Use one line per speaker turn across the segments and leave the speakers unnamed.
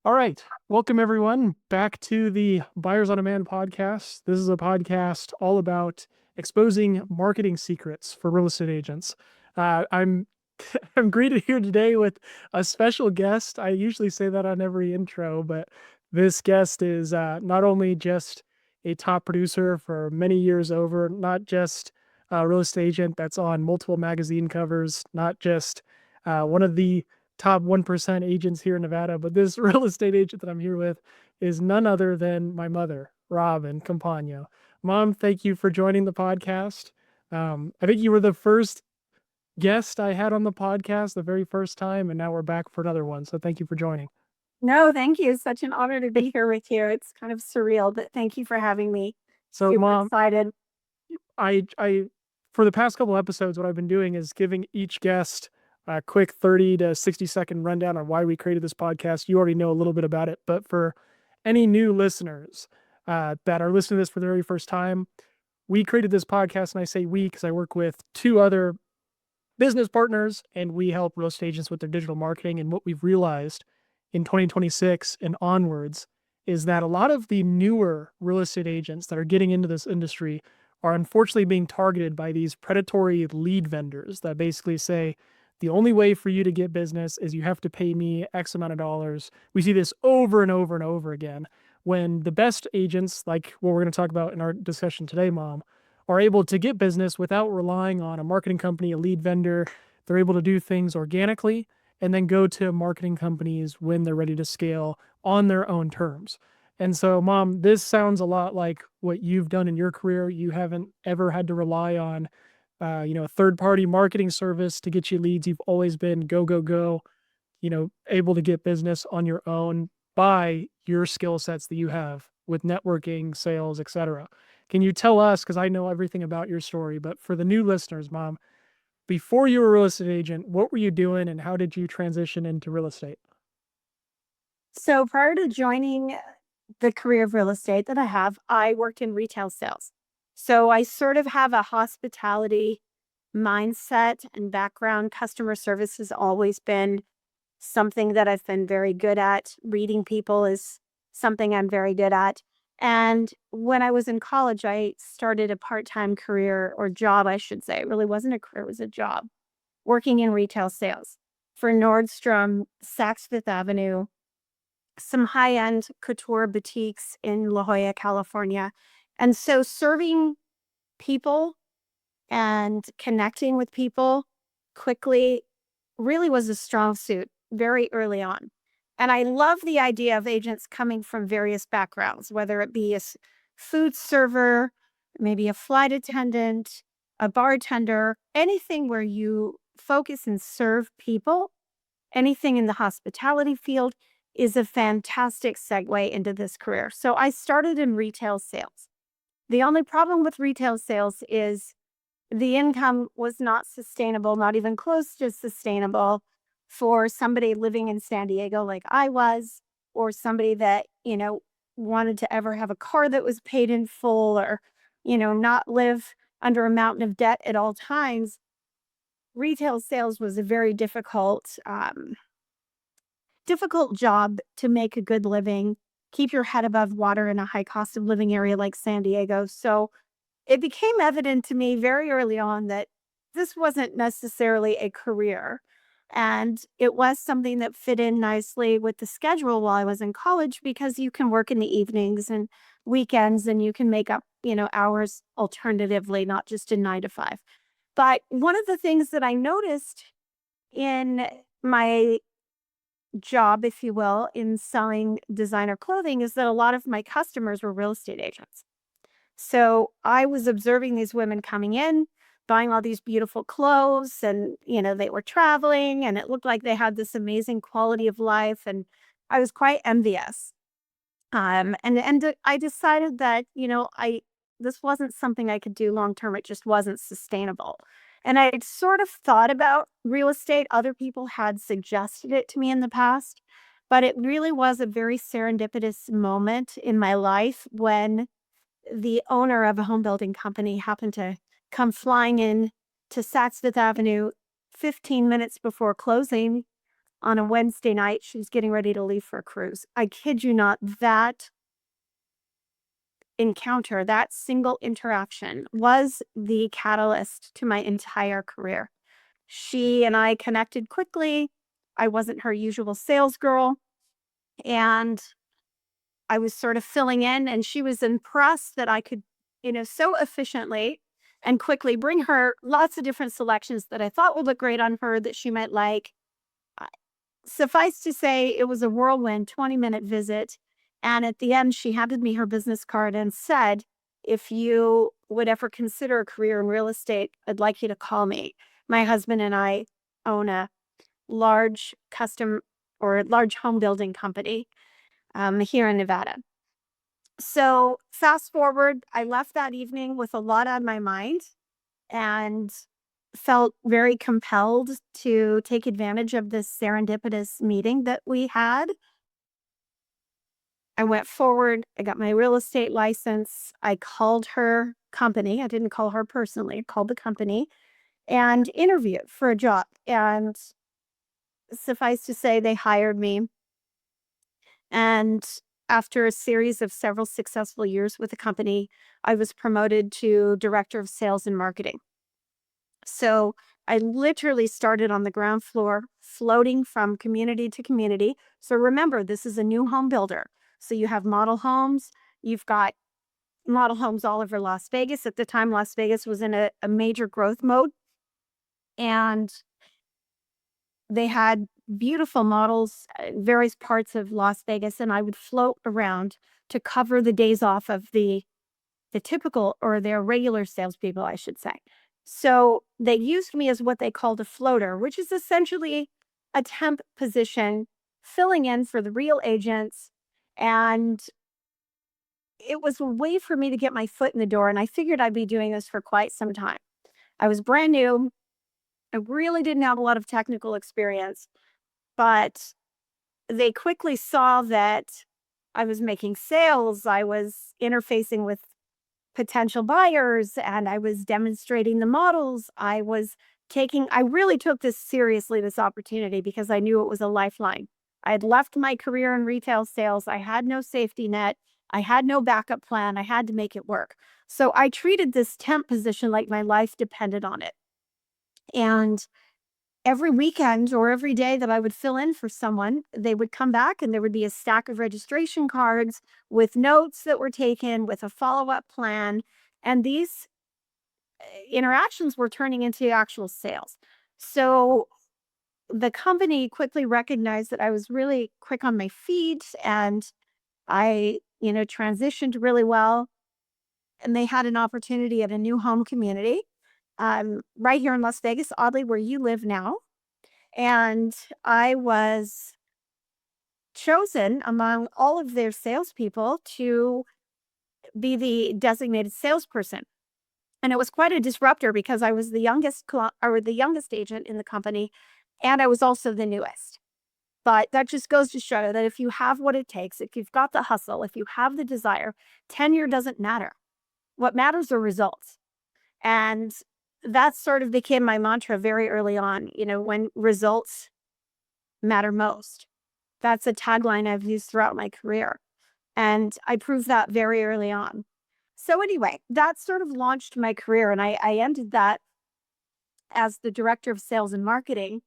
All right. Welcome, everyone, back to the Buyers on Demand podcast. This is a podcast all about exposing marketing secrets for real estate agents. I'm I'm greeted here today with a special guest. I usually say that on every intro, but this guest is not only just a top producer for many years over, not just a real estate agent that's on multiple magazine covers, not just one of the top 1% agents here in Nevada, but this real estate agent that I'm here with is none other than my mother, Robin Compagno. Mom, thank you for joining the podcast. I think you were the first guest I had on the podcast the very first time, and now we're back for another one. So thank you for joining.
No, thank you. It's such an honor to be here with you. It's kind of surreal, but thank you for having me.
So,
Super
Mom,
excited.
I for the past couple episodes, what I've been doing is giving each guest a quick 30 to 60-second rundown on why we created this podcast. You already know a little bit about it, but for any new listeners that are listening to this for the very first time, we created this podcast, and I say we because I work with two other business partners, and we help real estate agents with their digital marketing. And what we've realized in 2026 and onwards is that a lot of the newer real estate agents that are getting into this industry are unfortunately being targeted by these predatory lead vendors that basically say, the only way for you to get business is you have to pay me X amount of dollars. We see this over and over and over again when the best agents, like what we're going to talk about in our discussion today, Mom, are able to get business without relying on a marketing company, a lead vendor. They're able to do things organically and then go to marketing companies when they're ready to scale on their own terms. And so, Mom, this sounds a lot like what you've done in your career. You haven't ever had to rely on, a third-party marketing service to get you leads. You've always been go, go, go, able to get business on your own by your skill sets that you have with networking, sales, etc. Can you tell us, because I know everything about your story, but for the new listeners, Mom, before you were a real estate agent, what were you doing and how did you transition into real estate?
So prior to joining the career of real estate that I have, I worked in retail sales. So I sort of have a hospitality mindset and background. Customer service has always been something that I've been very good at. Reading people is something I'm very good at. And when I was in college, I started a part-time career or job, I should say. It really wasn't a career, it was a job, working in retail sales for Nordstrom, Saks Fifth Avenue, some high-end couture boutiques in La Jolla, California. And so serving people and connecting with people quickly really was a strong suit very early on. And I love the idea of agents coming from various backgrounds, whether it be a food server, maybe a flight attendant, a bartender, anything where you focus and serve people, anything in the hospitality field is a fantastic segue into this career. So I started in retail sales. The only problem with retail sales is the income was not sustainable, not even close to sustainable for somebody living in San Diego like I was, or somebody that, wanted to ever have a car that was paid in full or, not live under a mountain of debt at all times. Retail sales was a very difficult job to make a good living, keep your head above water in a high cost of living area like San Diego. So it became evident to me very early on that this wasn't necessarily a career. And it was something that fit in nicely with the schedule while I was in college because you can work in the evenings and weekends and you can make up, hours alternatively, not just in 9 to 5. But one of the things that I noticed in my job, if you will, in selling designer clothing is that a lot of my customers were real estate agents. So I was observing these women coming in, buying all these beautiful clothes, and they were traveling, and it looked like they had this amazing quality of life, and I was quite envious. And I decided that I this wasn't something I could do long term. It just wasn't sustainable. And I would sort of thought about real estate. Other people had suggested it to me in the past, but it really was a very serendipitous moment in my life when the owner of a home building company happened to come flying in to Saks Fifth Avenue 15 minutes before closing on a Wednesday night. She was getting ready to leave for a cruise. I kid you not, that encounter, that single interaction was the catalyst to my entire career. She and I connected quickly. I wasn't her usual sales girl, and I was sort of filling in, and she was impressed that I could, so efficiently and quickly bring her lots of different selections that I thought would look great on her that she might like. Uh, Suffice to say, it was a whirlwind 20-minute visit. And at the end, she handed me her business card and said, if you would ever consider a career in real estate, I'd like you to call me. My husband and I own a large custom or large home building company here in Nevada. So fast forward, I left that evening with a lot on my mind and felt very compelled to take advantage of this serendipitous meeting that we had. I went forward, I got my real estate license. I called her company. I didn't call her personally, I called the company and interviewed for a job. And suffice to say, they hired me. And after a series of several successful years with the company, I was promoted to director of sales and marketing. So I literally started on the ground floor, floating from community to community. So remember, this is a new home builder. So you have model homes, you've got model homes all over Las Vegas. At the time, Las Vegas was in a major growth mode, and they had beautiful models in various parts of Las Vegas. And I would float around to cover the days off of the typical or their regular salespeople, I should say. So they used me as what they called a floater, which is essentially a temp position filling in for the real agents. And it was a way for me to get my foot in the door. And I figured I'd be doing this for quite some time. I was brand new. I really didn't have a lot of technical experience, but they quickly saw that I was making sales. I was interfacing with potential buyers and I was demonstrating the models. I really took this seriously, this opportunity, because I knew it was a lifeline. I had left my career in retail sales. I had no safety net. I had no backup plan. I had to make it work. So I treated this temp position like my life depended on it. And every weekend or every day that I would fill in for someone, they would come back and there would be a stack of registration cards with notes that were taken, with a follow-up plan. And these interactions were turning into actual sales. So the company quickly recognized that I was really quick on my feet and I, transitioned really well. And they had an opportunity at a new home community right here in Las Vegas, oddly, where you live now. And I was chosen among all of their salespeople to be the designated salesperson. And it was quite a disruptor because I was the the youngest agent in the company, and I was also the newest. But that just goes to show that if you have what it takes, if you've got the hustle, if you have the desire, tenure doesn't matter. What matters are results. And that sort of became my mantra very early on, when results matter most. That's a tagline I've used throughout my career. And I proved that very early on. So, anyway, that sort of launched my career. And I ended that as the director of sales and marketing.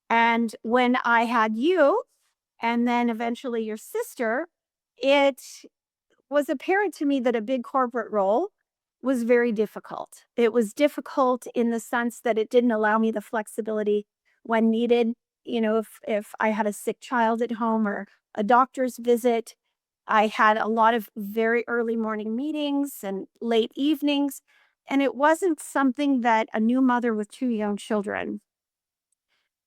And when I had you, and then eventually your sister, it was apparent to me that a big corporate role was very difficult. It was difficult in the sense that it didn't allow me the flexibility when needed. If I had a sick child at home or a doctor's visit, I had a lot of very early morning meetings and late evenings. And it wasn't something that a new mother with two young children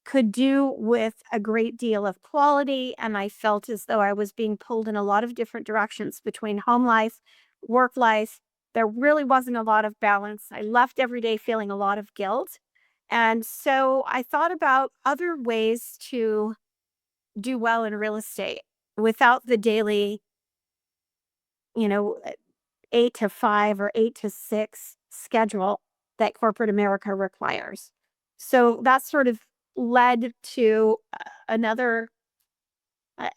could do with a great deal of quality. And I felt as though I was being pulled in a lot of different directions between home life, work life. There really wasn't a lot of balance. I left every day feeling a lot of guilt. And so I thought about other ways to do well in real estate without the daily, you know, 8 to 5 or 8 to 6 schedule that corporate America requires. So that sort of led to another,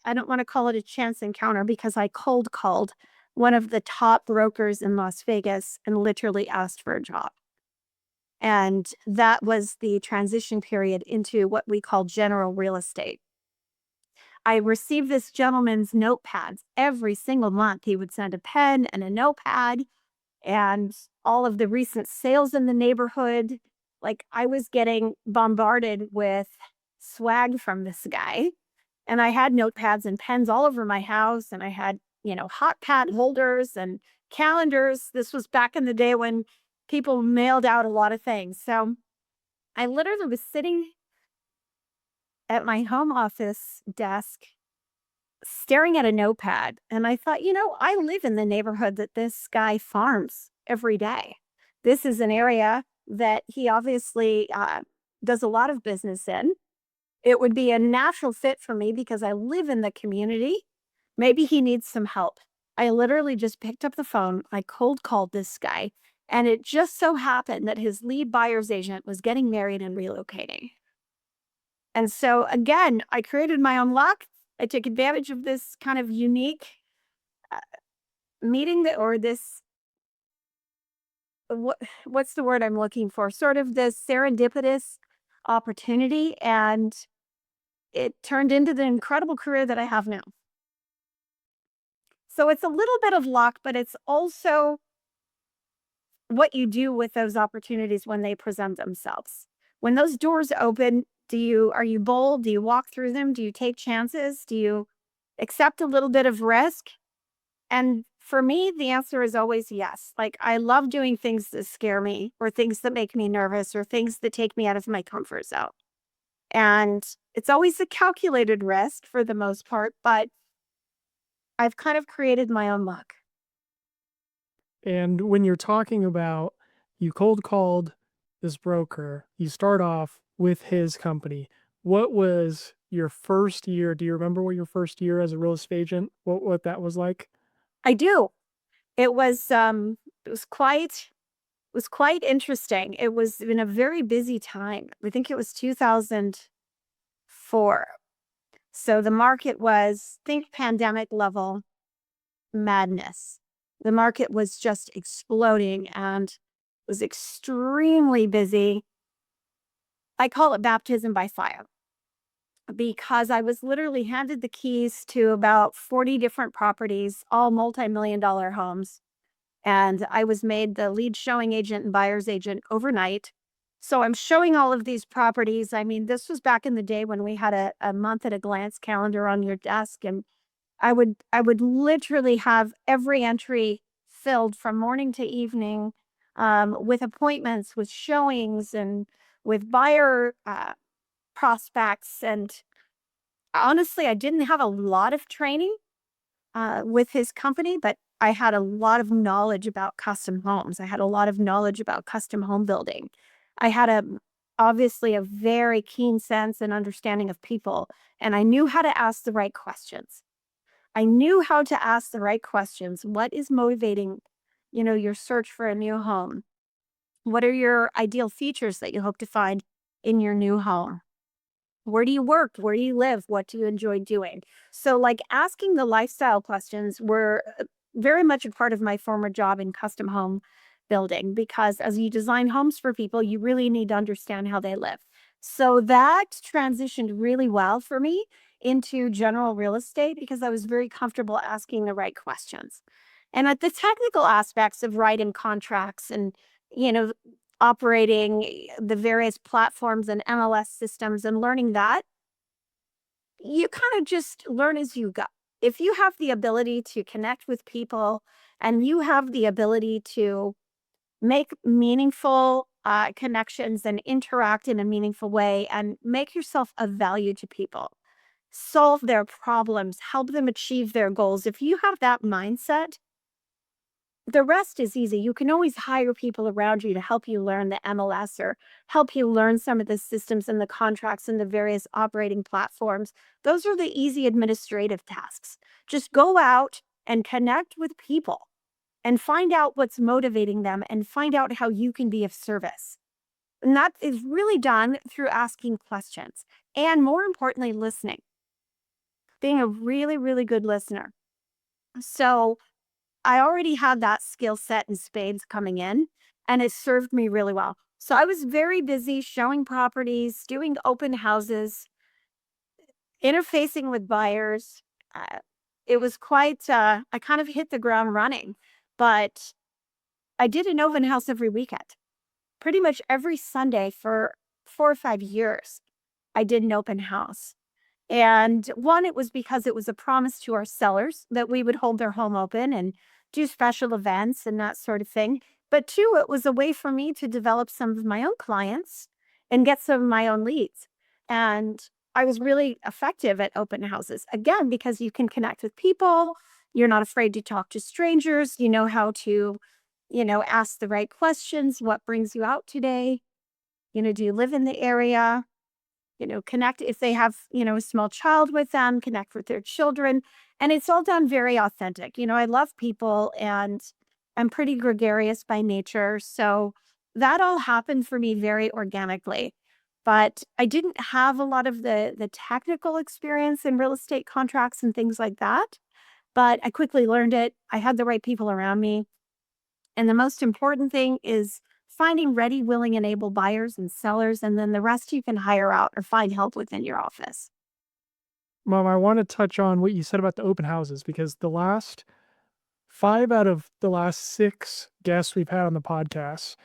I don't want to call it a chance encounter because I cold called one of the top brokers in Las Vegas and literally asked for a job. And that was the transition period into what we call general real estate. I received this gentleman's notepads every single month. He would send a pen and a notepad and all of the recent sales in the neighborhood. Like I was getting bombarded with swag from this guy. And I had notepads and pens all over my house. And I had, hot pad holders and calendars. This was back in the day when people mailed out a lot of things. So I literally was sitting at my home office desk staring at a notepad. And I thought, I live in the neighborhood that this guy farms every day. This is an area that he obviously does a lot of business in. It would be a natural fit for me because I live in the community. Maybe he needs some help. I literally just picked up the phone. I cold called this guy. And it just so happened that his lead buyer's agent was getting married and relocating. And so again, I created my own luck. I took advantage of this kind of unique uh, meeting that, or this, what's the word I'm looking for? Sort of this serendipitous opportunity. And it turned into the incredible career that I have now. So it's a little bit of luck, but it's also what you do with those opportunities when they present themselves. When those doors open, are you bold? Do you walk through them? Do you take chances? Do you accept a little bit of risk? And for me, the answer is always yes. Like I love doing things that scare me or things that make me nervous or things that take me out of my comfort zone. And it's always a calculated risk for the most part, but I've kind of created my own luck.
And when you're talking about you cold called this broker, you start off with his company. What was your first year? Do you remember what your first year as a real estate agent, what that was like?
I do. It was it was quite interesting. It was in a very busy time. I think it was 2004. So the market was, think pandemic level madness. The market was just exploding and was extremely busy. I call it baptism by fire because I was literally handed the keys to about 40 different properties, all multi-million dollar homes. And I was made the lead showing agent and buyer's agent overnight. So I'm showing all of these properties. I mean, this was back in the day when we had a month at a glance calendar on your desk. And I would literally have every entry filled from morning to evening, with appointments, with showings, and with buyer prospects. And honestly, I didn't have a lot of training with his company, but I had a lot of knowledge about custom homes. I had a lot of knowledge about custom home building. I had obviously a very keen sense and understanding of people, and I knew how to ask the right questions. I knew how to ask the right questions. What is motivating, your search for a new home? What are your ideal features that you hope to find in your new home? Where do you work? Where do you live? What do you enjoy doing? So, like asking the lifestyle questions were very much a part of my former job in custom home building because as you design homes for people, you really need to understand how they live. So, that transitioned really well for me into general real estate because I was very comfortable asking the right questions. And at the technical aspects of writing contracts and, you know, operating the various platforms and MLS systems and learning that, you kind of just learn as you go. If you have the ability to connect with people and you have the ability to make meaningful connections and interact in a meaningful way and make yourself of value to people, solve their problems, help them achieve their goals. If you have that mindset, the rest is easy. You can always hire people around you to help you learn the MLS or help you learn some of the systems and the contracts and the various operating platforms. Those are the easy administrative tasks. Just go out and connect with people and find out what's motivating them and find out how you can be of service. And that is really done through asking questions and, more importantly, listening, being a really, really good listener. So I already had that skill set in spades coming in, and it served me really well. So I was very busy showing properties, doing open houses, interfacing with buyers. Uh, it was quite, I kind of hit the ground running, but I did an open house every weekend, pretty much every Sunday for 4 or 5 years. I did an open house. And one, it was because it was a promise to our sellers that we would hold their home open and do special events and that sort of thing. But two, it was a way for me to develop some of my own clients and get some of my own leads. And I was really effective at open houses, again, because you can connect with people. You're not afraid to talk to strangers. You know how to, ask the right questions. What brings you out today? Do you live in the area? Connect if they have, a small child with them, connect with their children. And it's all done very authentic. I love people and I'm pretty gregarious by nature. So that all happened for me very organically. But I didn't have a lot of the technical experience in real estate contracts and things like that. But I quickly learned it. I had the right people around me. And the most important thing is finding ready, willing, and able buyers and sellers. And then the rest you can hire out or find help within your office.
Mom, I want to touch on what you said about the open houses because the last 5 out of the last 6 guests we've had on the podcast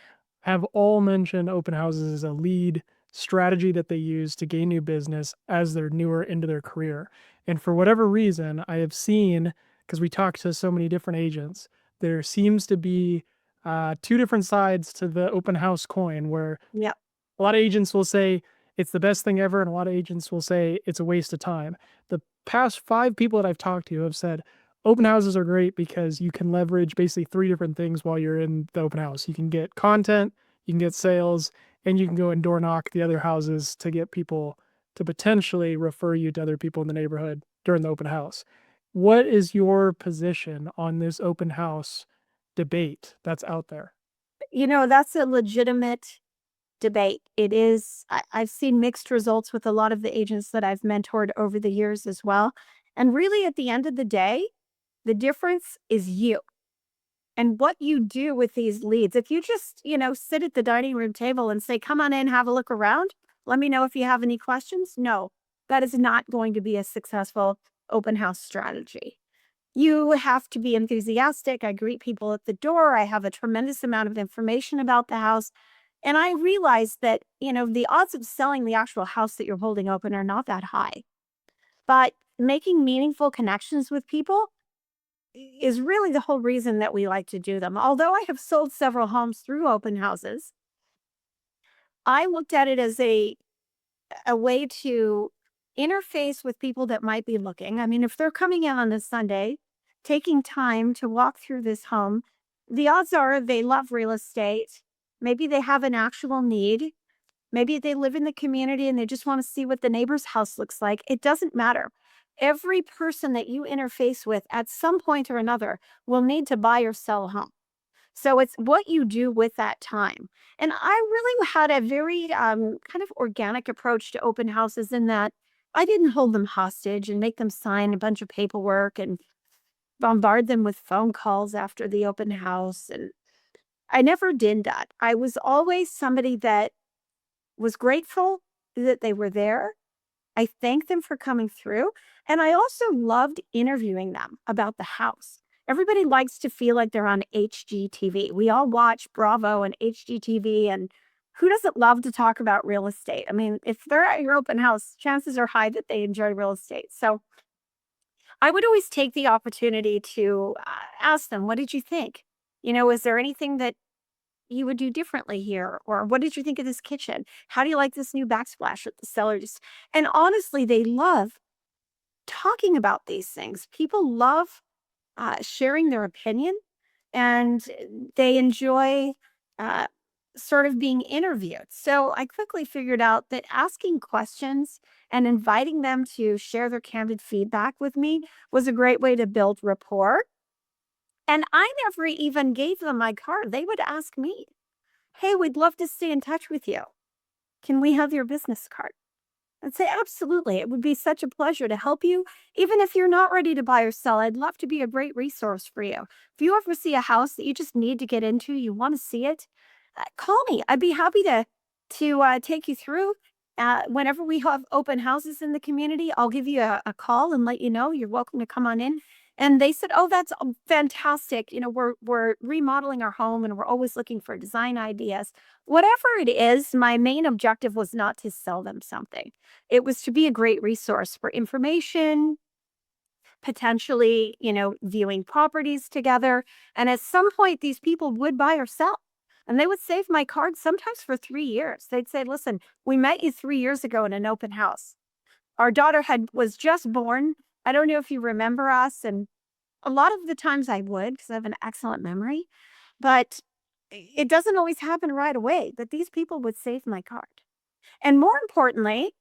have all mentioned open houses as a lead strategy that they use to gain new business as they're newer into their career. And for whatever reason, I have seen, because we talk to so many different agents, there seems to be 2 different sides to the open house coin where
Yep.
a lot of agents will say it's the best thing ever, and a lot of agents will say it's a waste of time. The past 5 people that I've talked to have said open houses are great because you can leverage basically 3 different things while you're in the open house. You can get content, you can get sales, and you can go and door knock the other houses to get people to potentially refer you to other people in the neighborhood during the open house. What is your position on this open house debate that's out there?
That's a legitimate debate. It is, I've seen mixed results with a lot of the agents that I've mentored over the years as well. And really, at the end of the day, the difference is you and what you do with these leads. If you just, sit at the dining room table and say, come on in, have a look around, let me know if you have any questions. No, that is not going to be a successful open house strategy. You have to be enthusiastic. I greet people at the door. I have a tremendous amount of information about the house. And I realize that, the odds of selling the actual house that you're holding open are not that high. But making meaningful connections with people is really the whole reason that we like to do them. Although I have sold several homes through open houses, I looked at it as a way to interface with people that might be looking. I mean, if they're coming in on a Sunday, taking time to walk through this home, the odds are they love real estate. Maybe they have an actual need. Maybe they live in the community and they just want to see what the neighbor's house looks like. It doesn't matter. Every person that you interface with at some point or another will need to buy or sell a home. So it's what you do with that time. And I really had a very kind of organic approach to open houses in that I didn't hold them hostage and make them sign a bunch of paperwork and bombard them with phone calls after the open house. And I never did that. I was always somebody that was grateful that they were there. I thanked them for coming through. And I also loved interviewing them about the house. Everybody likes to feel like they're on HGTV. We all watch Bravo and HGTV, and who doesn't love to talk about real estate? I mean, if they're at your open house, chances are high that they enjoy real estate. So I would always take the opportunity to ask them, what did you think? Is there anything that you would do differently here? Or what did you think of this kitchen? How do you like this new backsplash at the cellar? And honestly, they love talking about these things. People love sharing their opinion and they enjoy uh, sort of being interviewed. So I quickly figured out that asking questions and inviting them to share their candid feedback with me was a great way to build rapport. And I never even gave them my card. They would ask me, "Hey, we'd love to stay in touch with you. Can we have your business card?" I'd say, "Absolutely. It would be such a pleasure to help you. Even if you're not ready to buy or sell, I'd love to be a great resource for you. If you ever see a house that you just need to get into, you want to see it, call me. I'd be happy to take you through. Whenever we have open houses in the community, I'll give you a call and let you know you're welcome to come on in." And they said, "Oh, that's fantastic. We're remodeling our home and we're always looking for design ideas." Whatever it is, my main objective was not to sell them something. It was to be a great resource for information, potentially, viewing properties together. And at some point, these people would buy or sell. And they would save my card sometimes for 3 years. They'd say, "Listen, we met you 3 years ago in an open house. Our daughter was just born. I don't know if you remember us." And a lot of the times I would, because I have an excellent memory, but it doesn't always happen right away. But these people would save my card. And more importantly,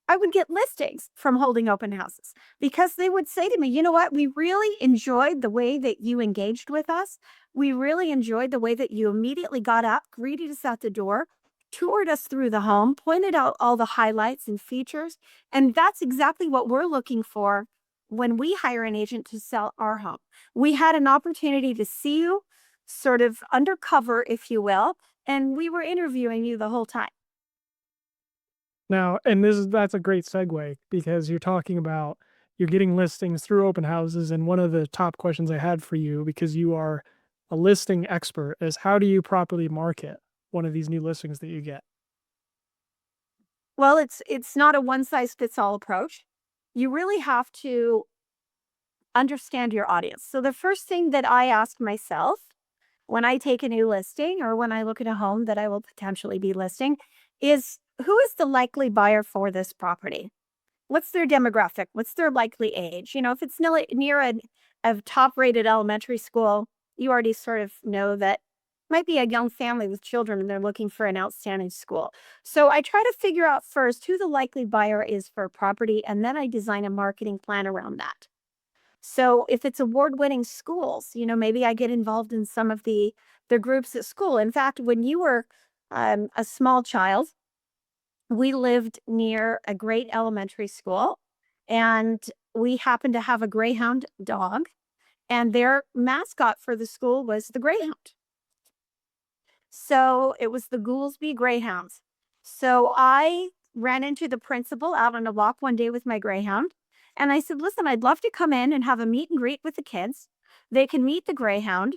I would get listings from holding open houses because they would say to me, "You know what? We really enjoyed the way that you engaged with us. We really enjoyed the way that you immediately got up, greeted us out the door, toured us through the home, pointed out all the highlights and features. And that's exactly what we're looking for when we hire an agent to sell our home. We had an opportunity to see you sort of undercover, if you will, and we were interviewing you the whole time."
Now, and that's a great segue because you're talking about you're getting listings through open houses, and one of the top questions I had for you, because you are a listing expert, is how do you properly market one of these new listings that you get?
Well, it's not a one size fits all approach. You really have to understand your audience. So the first thing that I ask myself when I take a new listing or when I look at a home that I will potentially be listing is, who is the likely buyer for this property? What's their demographic? What's their likely age? If it's near a top rated elementary school, you already sort of know that might be a young family with children and they're looking for an outstanding school. So I try to figure out first who the likely buyer is for a property, and then I design a marketing plan around that. So if it's award-winning schools, maybe I get involved in some of the groups at school. In fact, when you were a small child, we lived near a great elementary school, and we happened to have a greyhound dog, and their mascot for the school was the greyhound. So it was the Goolsby Greyhounds. So I ran into the principal out on a walk one day with my greyhound. And I said, "Listen, I'd love to come in and have a meet and greet with the kids. They can meet the greyhound.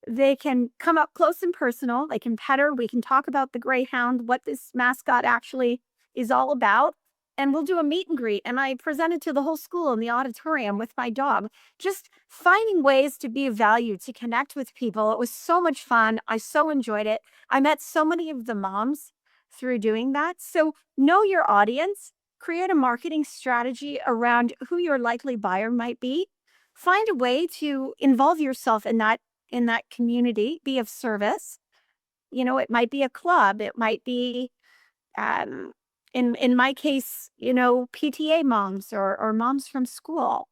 They can come up close and personal. They can pet her. We can talk about the greyhound, what this mascot actually is all about. And we'll do a meet and greet." And I presented to the whole school in the auditorium with my dog, just finding ways to be of value, to connect with people. It was so much fun. I so enjoyed it. I met so many of the moms through doing that. So know your audience, create a marketing strategy around who your likely buyer might be. Find a way to involve yourself in that community, be of service. It might be a club, it might be um in my case, PTA moms or moms from school.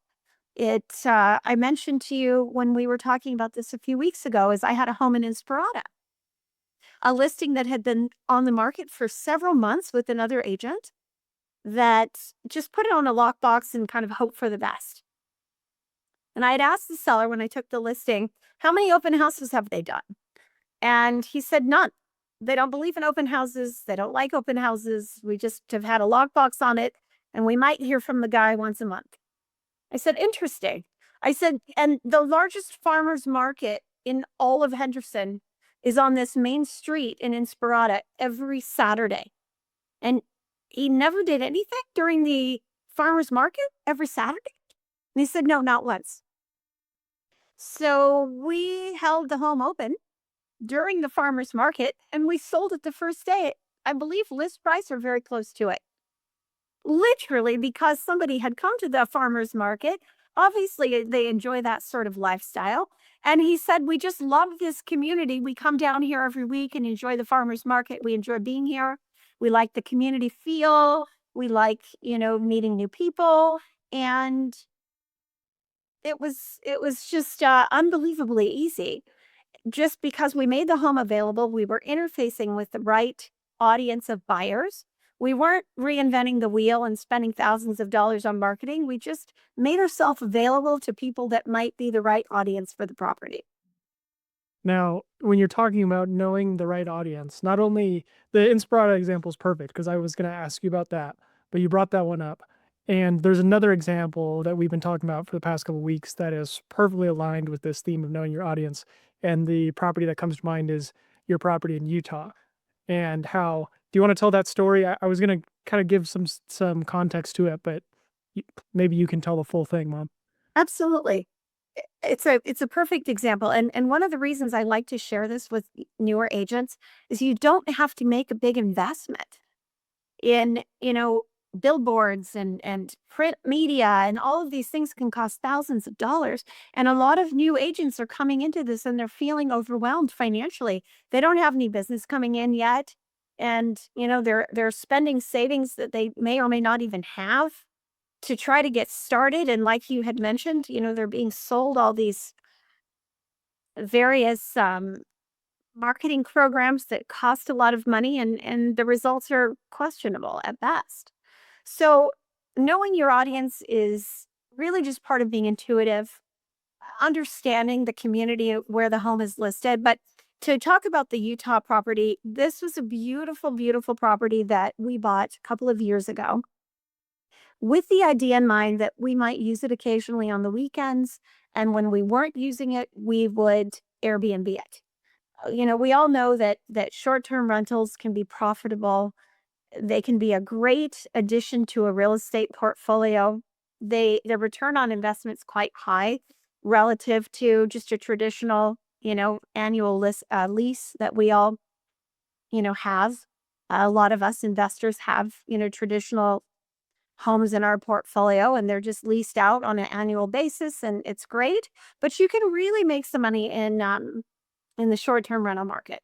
I mentioned to you when we were talking about this a few weeks ago, is I had a home in Inspirata, a listing that had been on the market for several months with another agent that just put it on a lockbox and kind of hope for the best. And I had asked the seller when I took the listing, how many open houses have they done? And he said, "None. They don't believe in open houses. They don't like open houses. We just have had a lockbox on it, and we might hear from the guy once a month." I said, "Interesting." I said, "And the largest farmer's market in all of Henderson is on this main street in Inspirata every Saturday. And he never did anything during the farmer's market every Saturday?" And he said, "No, not once." So we held the home open during the farmer's market, and we sold it the first day. I believe list price or very close to it. Literally because somebody had come to the farmer's market. Obviously, they enjoy that sort of lifestyle. And he said, "We just love this community. We come down here every week and enjoy the farmer's market. We enjoy being here. We like the community feel. We like, meeting new people." And it was just unbelievably easy. just because we made the home available, we were interfacing with the right audience of buyers. We weren't reinventing the wheel and spending thousands of dollars on marketing. We just made ourselves available to people that might be the right audience for the property.
Now, when you're talking about knowing the right audience, not only the Inspirata example is perfect because I was going to ask you about that, but you brought that one up. And there's another example that we've been talking about for the past couple of weeks that is perfectly aligned with this theme of knowing your audience. And the property that comes to mind is your property in Utah. And how do you want to tell that story? I was going to kind of give some context to it, but y- maybe you can tell the full thing, Mom.
Absolutely. It's a perfect example, and one of the reasons I like to share this with newer agents is you don't have to make a big investment in, billboards and print media, and all of these things can cost thousands of dollars. And a lot of new agents are coming into this and they're feeling overwhelmed financially. They don't have any business coming in yet. And, they're spending savings that they may or may not even have to try to get started. And like you had mentioned, they're being sold all these various marketing programs that cost a lot of money, and the results are questionable at best. So, knowing your audience is really just part of being intuitive, understanding the community where the home is listed. But to talk about the Utah property, this was a beautiful, beautiful property that we bought a couple of years ago with the idea in mind that we might use it occasionally on the weekends. And when we weren't using it, we would Airbnb it. We all know that short-term rentals can be profitable. They can be a great addition to a real estate portfolio. Their return on investment is quite high relative to just a traditional, annual lease that we all, have. A lot of us investors have, traditional homes in our portfolio, and they're just leased out on an annual basis, and it's great. But you can really make some money in the short-term rental market.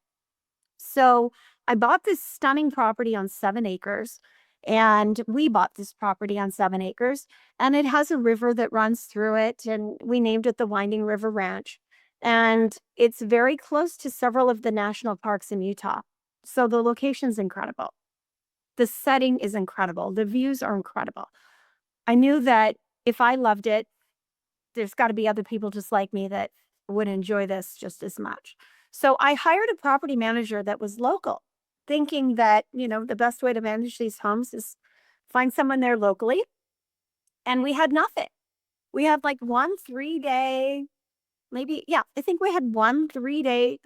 So I bought this stunning property on 7 acres, and we bought this property on 7 acres, and it has a river that runs through it, and we named it the Winding River Ranch. And it's very close to several of the national parks in Utah. So the location's incredible. The setting is incredible. The views are incredible. I knew that if I loved it, there's got to be other people just like me that would enjoy this just as much. So I hired a property manager that was local, thinking that, the best way to manage these homes is find someone there locally. And we had nothing. We had like one 3 day, maybe, yeah, I think we had one 3 day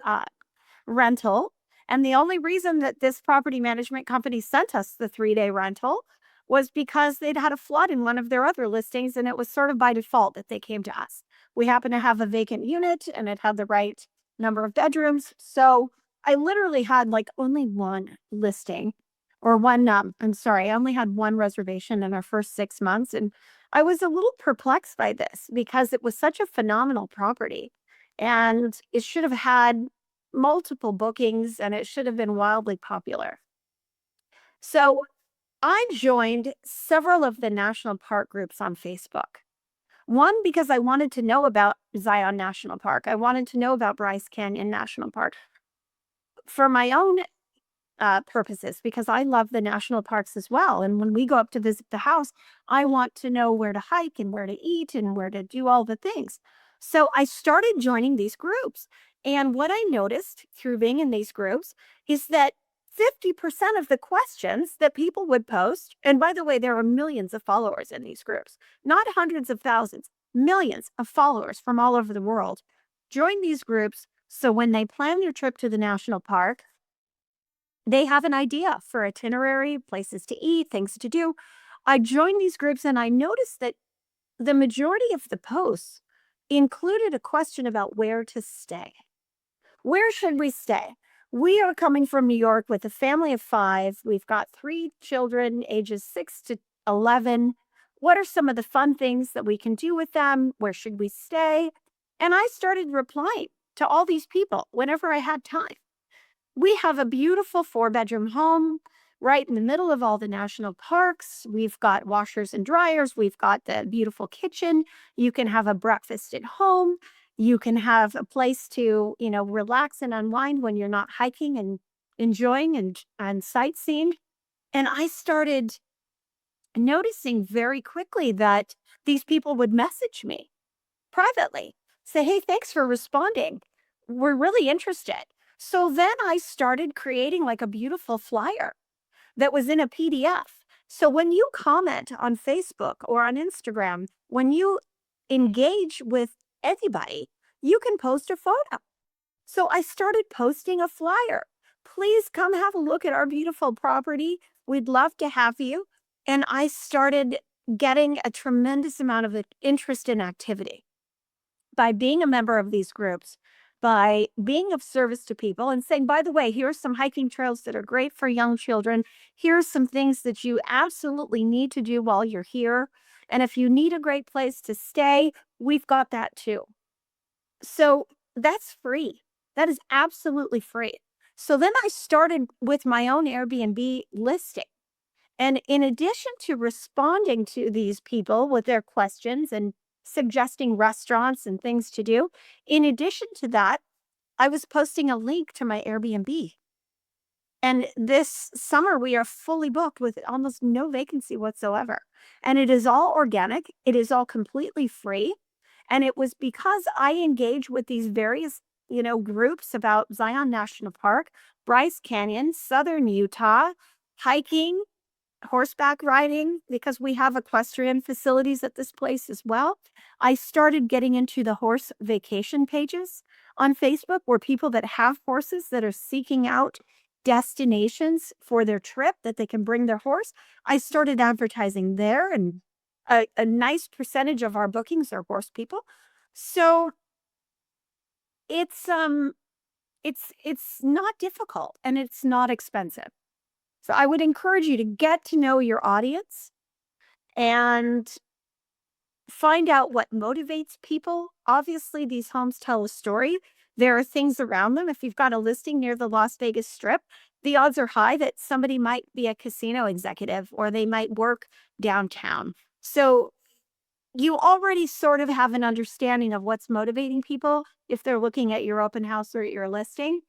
rental. And the only reason that this property management company sent us the 3 day rental was because they'd had a flood in one of their other listings, and it was sort of by default that they came to us. We happened to have a vacant unit and it had the right number of bedrooms. So I literally had like only one listing or one, I'm sorry, I only had one reservation in our first 6 months. And I was a little perplexed by this because it was such a phenomenal property and it should have had multiple bookings and it should have been wildly popular. So I joined several of the national park groups on Facebook. One, because I wanted to know about Zion National Park. I wanted to know about Bryce Canyon National Park for my own purposes because I love the national parks as well. And when we go up to visit the house, I want to know where to hike and where to eat and where to do all the things. So I started joining these groups. And what I noticed through being in these groups is that 50% of the questions that people would post, and by the way, there are millions of followers in these groups, not hundreds of thousands, millions of followers from all over the world join these groups. So when they plan their trip to the national park, they have an idea for itinerary, places to eat, things to do. I joined these groups and I noticed that the majority of the posts included a question about where to stay. Where should we stay? We are coming from New York with a family of 5. We've got 3 children, ages 6 to 11. What are some of the fun things that we can do with them? Where should we stay? And I started replying to all these people whenever I had time. We have a beautiful 4-bedroom home right in the middle of all the national parks. We've got washers and dryers. We've got the beautiful kitchen. You can have a breakfast at home. You can have a place to, relax and unwind when you're not hiking and enjoying and sightseeing. And I started noticing very quickly that these people would message me privately, say, "Hey, thanks for responding. We're really interested." So then I started creating like a beautiful flyer that was in a PDF. So when you comment on Facebook or on Instagram, when you engage with anybody, you can post a photo. So I started posting a flyer. Please come have a look at our beautiful property. We'd love to have you. And I started getting a tremendous amount of interest and activity by being a member of these groups, by being of service to people and saying, by the way, here are some hiking trails that are great for young children. Here's some things that you absolutely need to do while you're here. And if you need a great place to stay, we've got that too. So that's free. That is absolutely free. So then I started with my own Airbnb listing. And in addition to responding to these people with their questions and suggesting restaurants and things to do, in addition to that, I was posting a link to my Airbnb. And this summer, we are fully booked with almost no vacancy whatsoever. And it is all organic, it is all completely free. And it was because I engage with these various, groups about Zion National Park, Bryce Canyon, Southern Utah, hiking, horseback riding, because we have equestrian facilities at this place as well. I started getting into the horse vacation pages on Facebook where people that have horses that are seeking out destinations for their trip that they can bring their horse. I started advertising there, and a nice percentage of our bookings are horse people. So it's it's not difficult and it's not expensive. So I would encourage you to get to know your audience and find out what motivates people. Obviously, these homes tell a story. There are things around them. If you've got a listing near the Las Vegas Strip, the odds are high that somebody might be a casino executive or they might work downtown. So you already sort of have an understanding of what's motivating people if they're looking at your open house or at your listing.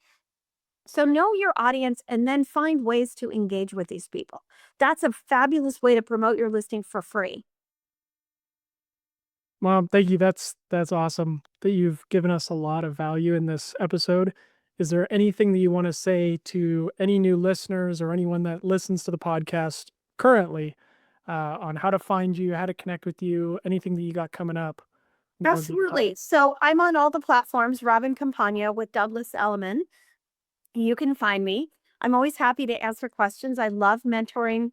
So know your audience and then find ways to engage with these people. That's a fabulous way to promote your listing for free.
Mom, thank you. That's awesome that you've given us a lot of value in this episode. Is there anything that you want to say to any new listeners or anyone that listens to the podcast currently on how to find you, how to connect with you, anything that you got coming up? Now's the time.
Absolutely. So I'm on all the platforms, Robin Compagno with Douglas Elliman. You can find me. I'm always happy to answer questions. I love mentoring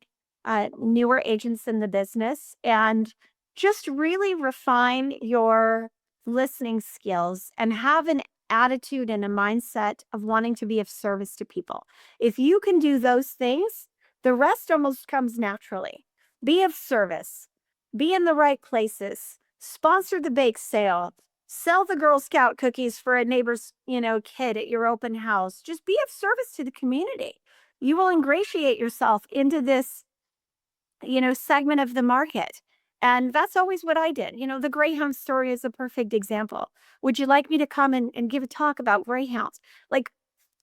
newer agents in the business and just really refine your listening skills and have an attitude and a mindset of wanting to be of service to people. If you can do those things, the rest almost comes naturally. Be of service, be in the right places, sponsor the bake sale, sell the Girl Scout cookies for a neighbor's, kid at your open house. Just be of service to the community. You will ingratiate yourself into this, segment of the market. And that's always what I did. The Greyhound story is a perfect example. Would you like me to come and give a talk about Greyhounds? Like,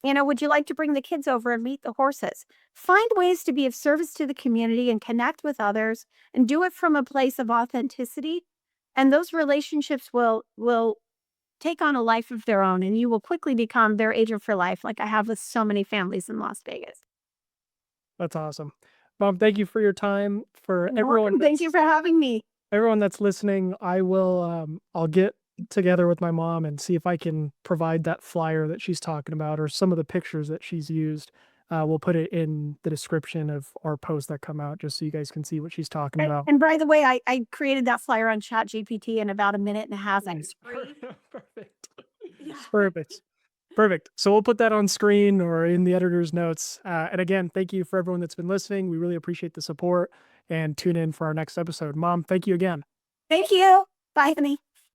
would you like to bring the kids over and meet the horses? Find ways to be of service to the community and connect with others and do it from a place of authenticity. And those relationships will take on a life of their own and you will quickly become their agent for life, like I have with so many families in Las Vegas.
That's awesome. Mom, thank you for your time. For
You're welcome. Thank you for having me.
everyone that's listening, I'll get together with my mom and see if I can provide that flyer that she's talking about or some of the pictures that she's used. We'll put it in the description of our posts that come out just so you guys can see what she's talking about.
And by the way, I created that flyer on Chat GPT in about a minute and a half. It's free.
Perfect.
Yeah.
Perfect. Perfect. So we'll put that on screen or in the editor's notes. And again, thank you for everyone that's been listening. We really appreciate the support and tune in for our next episode. Mom, thank you again.
Thank you. Bye, honey.